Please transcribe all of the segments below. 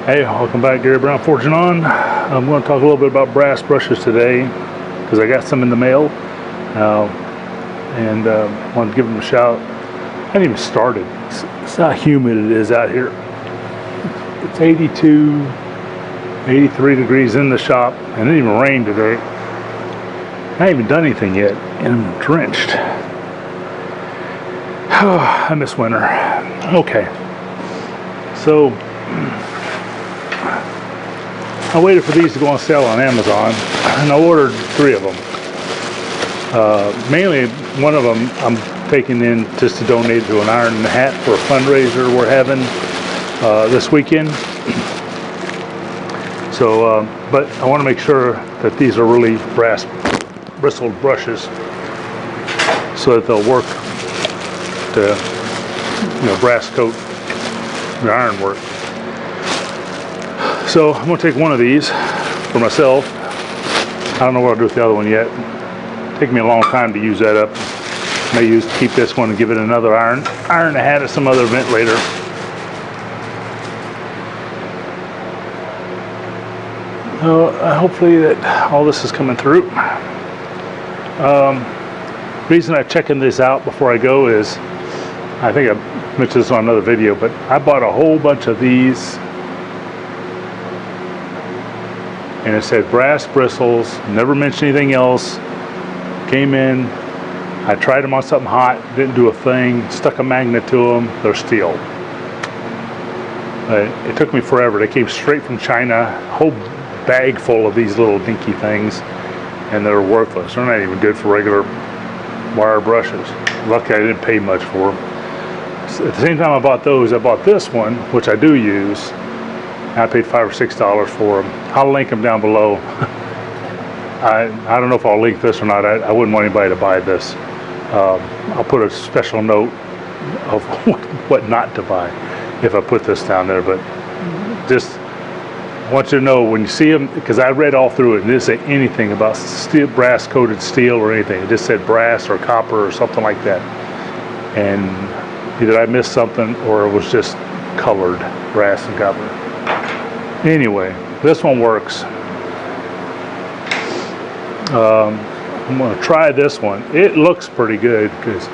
Hey, welcome back, Gary Brown Fortune On. I'm going to talk a little bit about brass brushes today because I got some in the mail and wanted to give them a shout. I haven't even started. It's how humid it is out here. It's 82, 83 degrees in the shop, and it didn't even rain today. I haven't even done anything yet, and I'm drenched. Oh, I miss winter. Okay, so I waited for these to go on sale on Amazon, and I ordered 3 of them. Mainly, one of them I'm taking in just to donate to an iron and hat for a fundraiser we're having this weekend. So, but I want to make sure that these are really brass bristled brushes, so that they'll work to, brass coat the iron work. So I'm going to take one of these for myself. I don't know what I'll do with the other one yet. It'll take me a long time to use that up. May keep this one and give it another iron and a hat at some other event later. So hopefully that all this is coming through. Reason I'm checking this out before I go is, I think I mentioned this on another video, but I bought a whole bunch of these, and it said brass bristles, never mentioned anything else. Came in, I tried them on something hot, didn't do a thing, stuck a magnet to them, they're steel. It took me forever. They came straight from China, a whole bag full of these little dinky things, and they're worthless. They're not even good for regular wire brushes. Lucky I didn't pay much for them. So at the same time I bought those, I bought this one, which I do use. I paid $5 or $6 for them. I'll link them down below. I don't know if I'll link this or not. I wouldn't want anybody to buy this. I'll put a special note of what not to buy if I put this down there. But just want you to know when you see them, because I read all through it and it didn't say anything about steel, brass coated steel or anything. It just said brass or copper or something like that. And either I missed something or it was just colored brass and copper. Anyway, this one works. I'm going to try this one. It looks pretty good because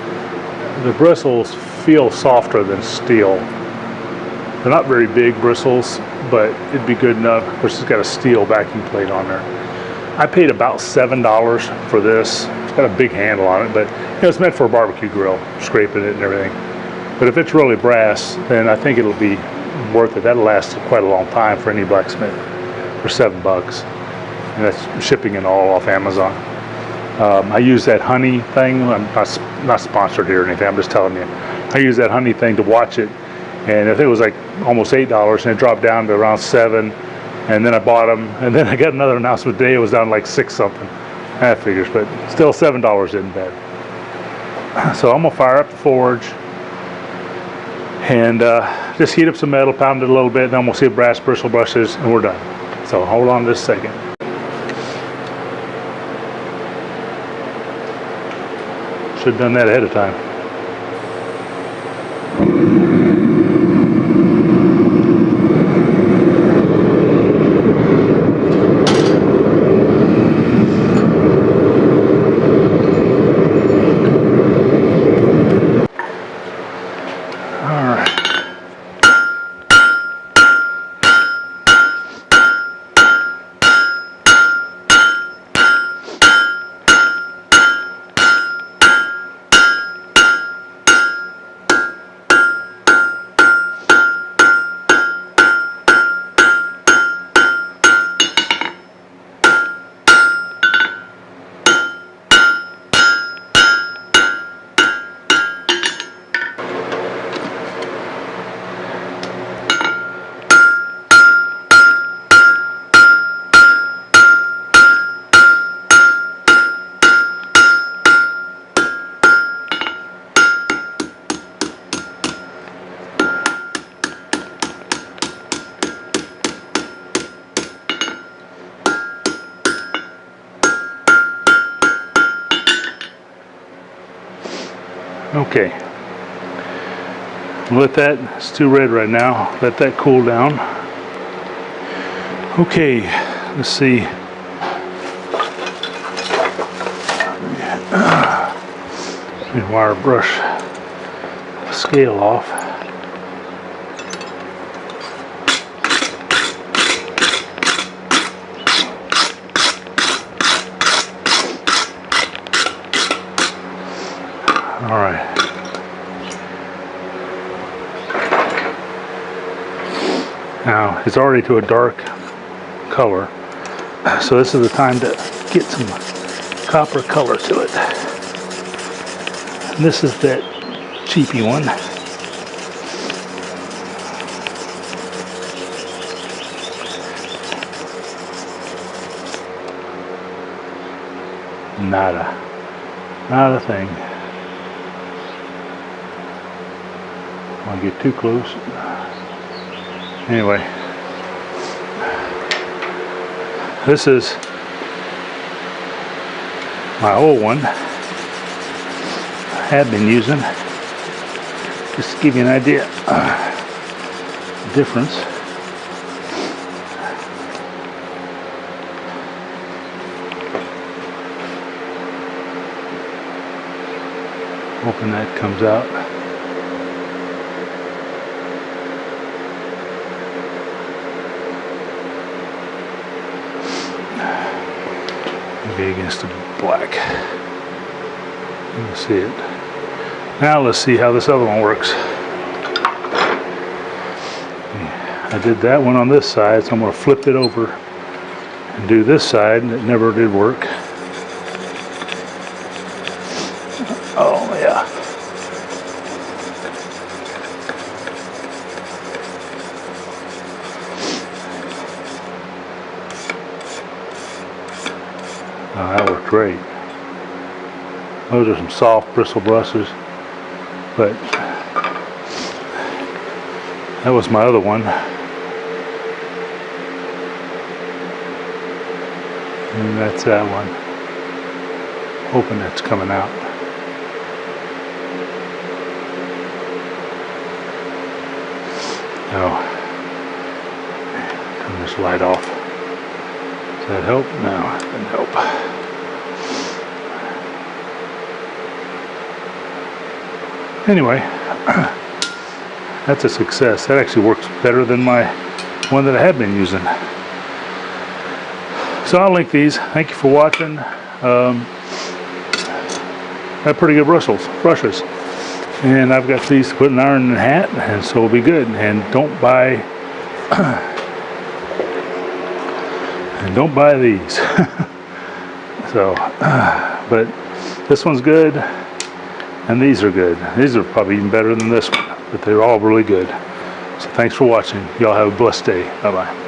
the bristles feel softer than steel. They're not very big bristles, but it'd be good enough. Of course, it's got a steel backing plate on there. I paid about $7 for this. It's got a big handle on it, but it's meant for a barbecue grill, scraping it and everything. But if it's really brass, then I think it'll be worth it. That'll last quite a long time for any blacksmith for $7, and that's shipping and all off Amazon. I use that honey thing. I'm not sponsored here or anything. I'm just telling you. I use that honey thing to watch it, and I think it was like almost $8, and it dropped down to around $7. And then I bought them, and then I got another announcement today. It was down like $6 something. That figures, but still $7 isn't bad. So I'm gonna fire up the forge and just heat up some metal, pound it a little bit, then we'll see brass bristle brushes, and we're done. So hold on just a second. Should have done that ahead of time. Okay, let that, it's too red right now, let that cool down. Okay, let's see. Wire brush scale off. All right. Now it's already to a dark color, so this is the time to get some copper color to it. And this is that cheapy one. Not a thing. I want to get too close. Anyway, this is my old one I have been using, just to give you an idea the difference. Hoping that comes out. Maybe against the black. You can see it. Now let's see how this other one works. I did that one on this side, so I'm going to flip it over and do this side, and it never did work. Oh yeah. Oh, that worked great. Those are some soft bristle brushes, but that was my other one. And that's that one. Hoping that's coming out. Oh, turn this light off. Does that help? No, it didn't help. Anyway, that's a success. That actually works better than my one that I had been using. So I'll link these. Thank you for watching. Got pretty good brushes. And I've got these to put an iron in the hat, and so it'll be good. And don't buy these. So, but this one's good, and these are good. These are probably even better than this one, but they're all really good. So thanks for watching. Y'all have a blessed day. Bye-bye.